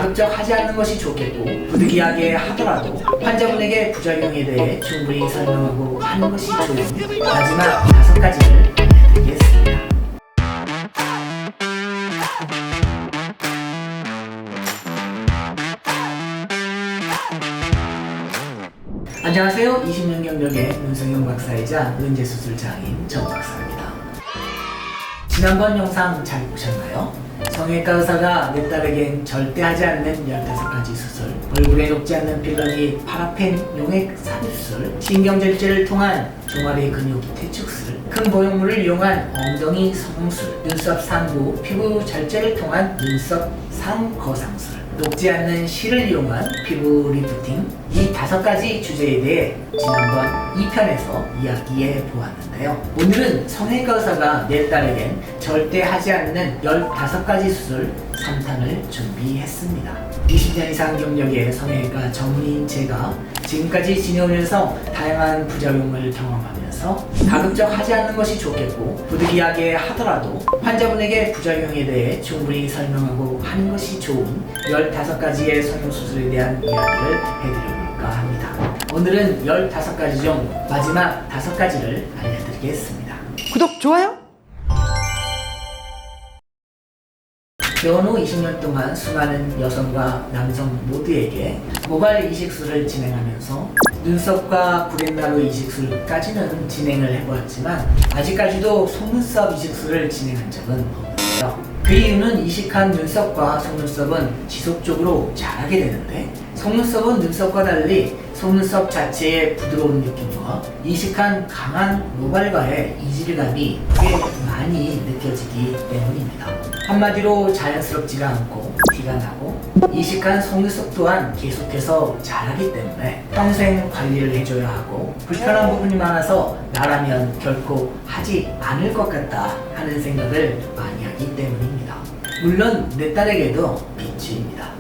가급적 하지 않는 것이 좋겠고, 부득이하게 하더라도 환자분에게 부작용에 대해 충분히 설명하고 하는 것이 좋은 마지막 5가지를 알려드리겠습니다. 안녕하세요. 20년 경력의 문성용 박사이자 은재수술 장인 정 박사입니다. 지난번 영상 잘 보셨나요? 성형외과 의사가 내 딸에겐 절대 하지 않는 15가지 수술, 얼굴에 녹지 않는 필러 및 파라펜 용액 삽입술, 신경절제를 통한 종아리 근육 퇴축술, 큰 보형물을 이용한 엉덩이 성형술, 눈썹 상부 피부 절제를 통한 눈썹 상거상술, 녹지 않는 실을 이용한 피부 리프팅, 이 5가지 주제에 대해 지난번 2편에서 이야기해 보았는데요. 오늘은 성형외과 의사가 내 딸에겐 절대 하지 않는 15가지 수술 3탄을 준비했습니다. 20년 이상 경력의 성형외과 전문의인 제가 지금까지 지내오면서 다양한 부작용을 경험하면서 가급적 하지 않는 것이 좋겠고, 부득이하게 하더라도 환자분에게 부작용에 대해 충분히 설명하고 하는 것이 좋은 15가지의 성형수술에 대한 이야기를 해드려볼까 합니다. 오늘은 15가지 중 마지막 5가지를 알려드리겠습니다. 구독, 좋아요? 개원 후 20년 동안 수많은 여성과 남성 모두에게 모발 이식술을 진행하면서 눈썹과 구렛나루 이식술까지는 진행을 해보았지만 아직까지도 속눈썹 이식술을 진행한 적은 없어요. 그 이유는 이식한 눈썹과 속눈썹은 지속적으로 자라게 되는데, 속눈썹은 눈썹과 달리 속눈썹 자체의 부드러운 느낌과 이식한 강한 모발과의 이질감이 꽤 많이 느껴지기 때문입니다. 한마디로 자연스럽지가 않고 티가 나고, 이식한 속눈썹 또한 계속해서 자라기 때문에 평생 관리를 해줘야 하고, 불편한 부분이 많아서 나라면 결코 하지 않을 것 같다 하는 생각을 많이 하기 때문입니다. 물론 내 딸에게도 비추입니다.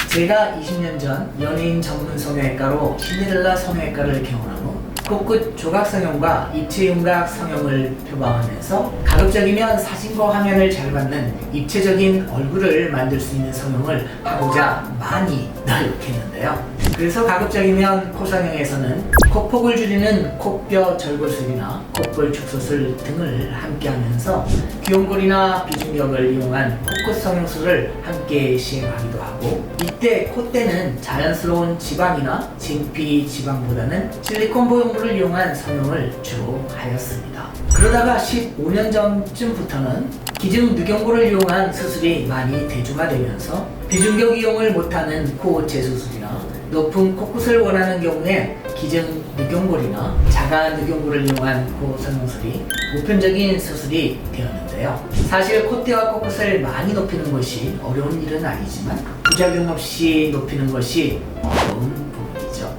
제가 20년 전 연예인 전문 성형외과로 신데렐라 성형외과를 개원한 후 코끝 조각 성형과 입체 윤곽 성형을 표방하면서 가급적이면 사진과 화면을 잘 받는 입체적인 얼굴을 만들 수 있는 성형을 하고자 많이 노력했는데요. 그래서 가급적이면 코성형에서는 코폭을 줄이는 코뼈 절골술이나 콧볼 축소술 등을 함께 하면서 귀염골이나 비중격을 이용한 코끝 성형술을 함께 시행하기도 하고, 이때 콧대는 자연스러운 지방이나 진피 지방보다는 실리콘 보형물을 이용한 성형을 주로 하였습니다. 그러다가 15년 전쯤부터는 기증 늑연골을 이용한 수술이 많이 대중화되면서 비중격 이용을 못하는 코 재수술이나 높은 코끝을 원하는 경우에 기증 늑연골이나 자가 늑연골을 이용한 코 성형술이 보편적인 수술이 되었는데요. 사실 콧대와 코끝을 많이 높이는 것이 어려운 일은 아니지만 부작용 없이 높이는 것이 어려운 부분이죠.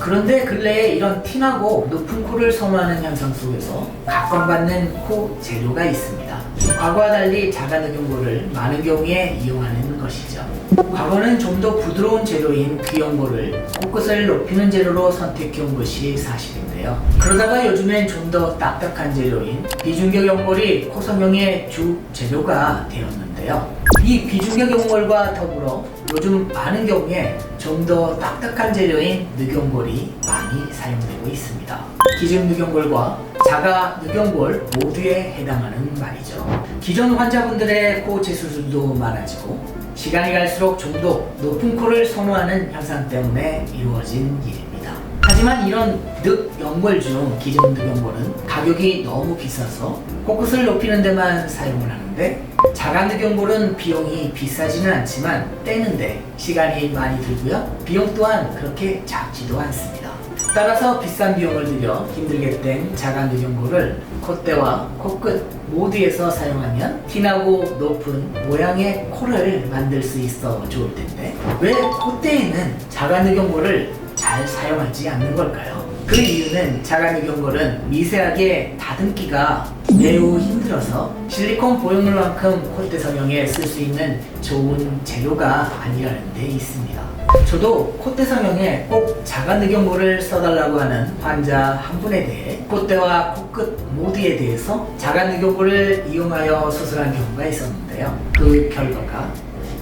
그런데 근래에 이런 티나고 높은 코를 선호하는 현상 속에서 각광받는 코 재료가 있습니다. 과거와 달리 자가 늑연골을 많은 경우에 이용하는 것이죠. 과거는 좀 더 부드러운 재료인 귀염골을 코끝을 높이는 재료로 선택해온 것이 사실인데요. 그러다가 요즘엔 좀 더 딱딱한 재료인 비중격 연골이 코 성형의 주 재료가 되었는데요. 이 비중격 연골과 더불어 요즘 많은 경우에 좀 더 딱딱한 재료인 늑연골이 많이 사용되고 있습니다. 기증 늑연골과 자가 늑연골 모두에 해당하는 말이죠. 기존 환자분들의 코 재수술도 많아지고, 시간이 갈수록 좀 더 높은 코를 선호하는 현상 때문에 이루어진 일입니다. 하지만 이런 늑연골 중 기증 늑연골은 가격이 너무 비싸서 코끝을 높이는 데만 사용을 하는데, 자가 늑연골은 비용이 비싸지는 않지만 떼는데 시간이 많이 들고요. 비용 또한 그렇게 작지도 않습니다. 따라서 비싼 비용을 들여 힘들게 뗀 자가 늑연골을 콧대와 코끝 모두에서 사용하면 티나고 높은 모양의 코를 만들 수 있어 좋을 텐데, 왜 콧대에는 자가 늑연골을 잘 사용하지 않는 걸까요? 그 이유는 자가 늑연골은 미세하게 다듬기가 매우 힘들어서 실리콘 보형물만큼 콧대 성형에 쓸 수 있는 좋은 재료가 아니라는 데 있습니다. 저도 콧대 성형에 꼭 자가늑연고를 써달라고 하는 환자 한 분에 대해 콧대와 코끝 모두에 대해서 자가늑연고를 이용하여 수술한 경우가 있었는데요. 그 결과가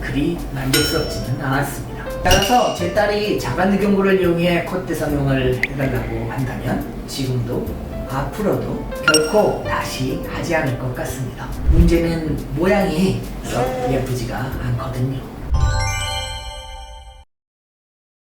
그리 만족스럽지는 않았습니다. 따라서 제 딸이 자가늑연고를 이용해 콧대 성형을 해달라고 한다면 지금도 앞으로도 결코 다시 하지 않을 것 같습니다. 문제는 모양이 썩 예쁘지가 않거든요.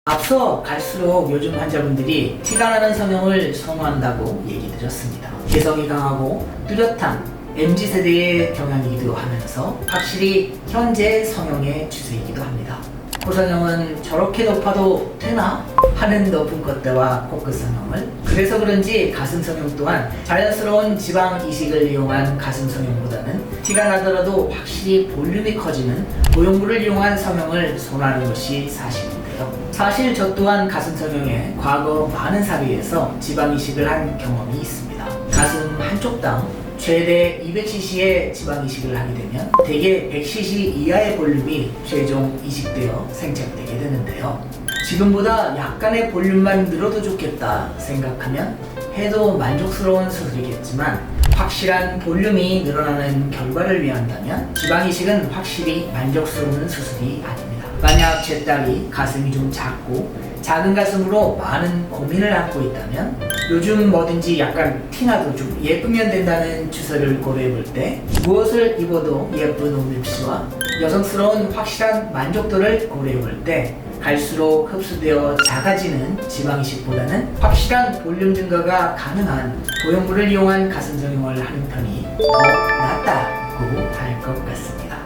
앞서 갈수록 요즘 환자분들이 티가 나는 성형을 선호한다고 얘기 드렸습니다. 개성이 강하고 뚜렷한 MZ세대의 경향이기도 하면서 확실히 현재 성형의 추세이기도 합니다. 코성형은 저렇게 높아도 되나? 하는 높은 콧대와 코끝 성형을, 그래서 그런지 가슴 성형 또한 자연스러운 지방 이식을 이용한 가슴 성형보다는 티가 나더라도 확실히 볼륨이 커지는 고용물을 이용한 성형을 선호하는 것이 사실인데요. 사실 저 또한 가슴 성형에 과거 많은 사례에서 지방 이식을 한 경험이 있습니다. 가슴 한쪽당 최대 200cc의 지방 이식을 하게 되면 대개 100cc 이하의 볼륨이 최종 이식되어 생착되게 되는데요. 지금보다 약간의 볼륨만 늘어도 좋겠다 생각하면 해도 만족스러운 수술이겠지만 확실한 볼륨이 늘어나는 결과를 위한다면 지방 이식은 확실히 만족스러운 수술이 아닙니다. 만약 제 딸이 가슴이 좀 작고 작은 가슴으로 많은 고민을 안고 있다면 요즘 뭐든지 약간 티나도 좀 예쁘면 된다는 추세를 고려해 볼 때 무엇을 입어도 예쁜 옷 입시와 여성스러운 확실한 만족도를 고려해 볼 때 갈수록 흡수되어 작아지는 지방 이식보다는 확실한 볼륨 증가가 가능한 고용물을 이용한 가슴 성형을 하는 편이 더 낫다고 할 것 같습니다.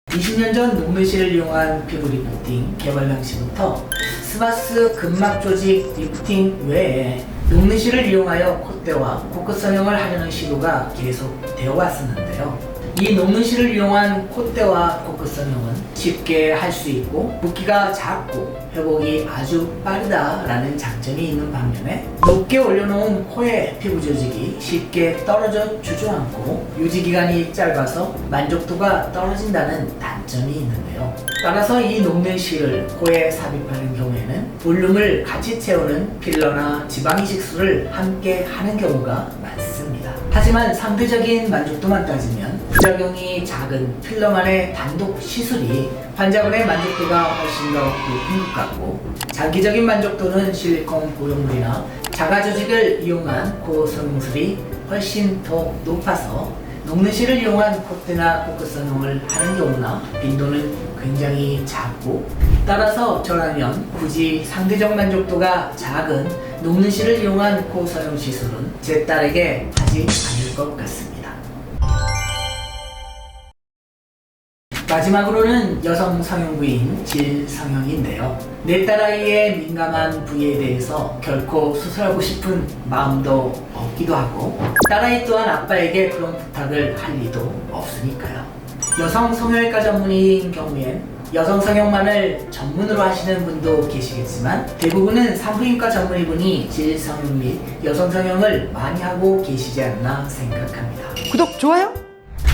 20년 전 녹내실을 이용한 피부 리프팅 개발 당시부터 스마스 근막 조직 리프팅 외에 녹내실을 이용하여 콧대와 코끝 성형을 하려는 시도가 계속 되어 왔었는데요. 이 녹내실을 이용한 콧대와 코끝 성형은 쉽게 할 수 있고 붓기가 작고 회복이 아주 빠르다라는 장점이 있는 반면에 높게 올려놓은 코의 피부 조직이 쉽게 떨어져 주저앉고 유지기간이 짧아서 만족도가 떨어진다는 단점이 있는데요. 따라서 이 녹내실을 코에 삽입하는 경우에는 볼륨을 같이 채우는 필러나 지방이식술을 함께 하는 경우가 많습니다. 하지만 상대적인 만족도만 따지면 부작용이 작은 필러만의 단독 시술이 환자분의 만족도가 훨씬 더 높은 것 같고 장기적인 만족도는 실리콘 고용물이나 자가 조직을 이용한 코 성형술이 훨씬 더 높아서 녹내실을 이용한 콧대나 코끝 성형을 하는 경우나 빈도는 굉장히 작고 따라서 저라면 굳이 상대적 만족도가 작은 녹내실을 이용한 코 성형 시술은 제 딸에게 하지 않을 것 같습니다. 마지막으로는 여성 성형 부위인 질 성형인데요. 내 딸아이의 민감한 부위에 대해서 결코 수술하고 싶은 마음도 없기도 하고 딸아이 또한 아빠에게 그런 부탁을 할 리도 없으니까요. 여성 성형외과 전문의인 경우엔 여성 성형만을 전문으로 하시는 분도 계시겠지만 대부분은 산부인과 전문의분이 질 성형 및 여성 성형을 많이 하고 계시지 않나 생각합니다. 구독, 좋아요?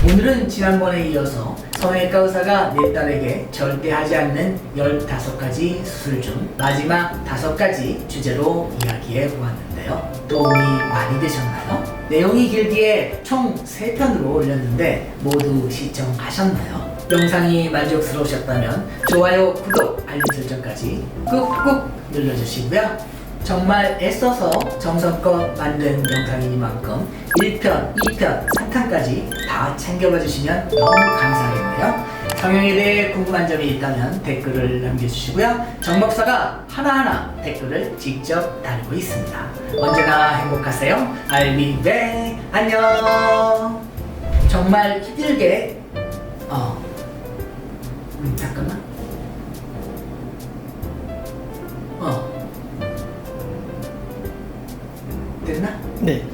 오늘은 지난번에 이어서 성형외과 의사가 내 딸에게 절대 하지 않는 15가지 수술 중 마지막 5가지 주제로 이야기해 보았는데요. 도움이 많이 되셨나요? 내용이 길기에 총 3편으로 올렸는데 모두 시청하셨나요? 영상이 만족스러우셨다면 좋아요, 구독, 알림 설정까지 꾹꾹 눌러주시고요. 정말 애써서 정성껏 만든 영상이니만큼 1편, 2편, 3편까지 다 챙겨봐 주시면 너무 감사하겠네요. 성형에 대해 궁금한 점이 있다면 댓글을 남겨주시고요. 정 박사가 하나하나 댓글을 직접 달고 있습니다. 언제나 행복하세요. I'll be back. 안녕. 정말 힘들게 잠깐만. 됐나? 네.